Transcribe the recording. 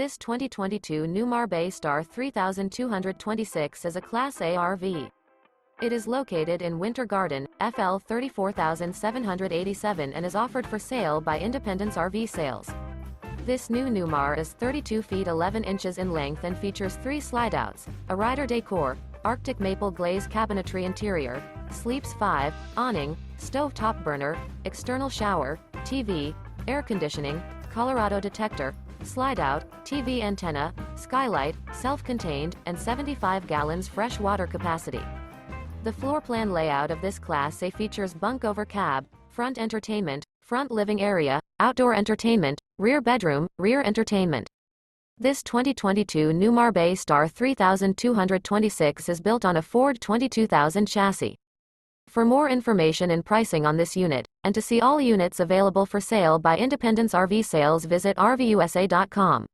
This 2022 Newmar Bay Star 3226 is a Class A RV. It is located in Winter Garden, FL 34787 and is offered for sale by Independence RV Sales. This new Newmar is 32 feet 11 inches in length and features 3 slideouts, a Ryder Decor, Arctic Maple Glaze Cabinetry interior, Sleeps 5, awning, stove-top burner, external shower, TV, air conditioning, Colorado Detector, Slideout, TV antenna, skylight, self-contained, and 75 gallons fresh water capacity. The floor plan layout of this Class A features bunk over cab, front entertainment, front living area, outdoor entertainment, rear bedroom, rear entertainment. This 2022 Newmar Bay Star 3226 is built on a Ford 22000 chassis. For more information and pricing on this unit, and to see all units available for sale by Independence RV Sales, visit RVUSA.com.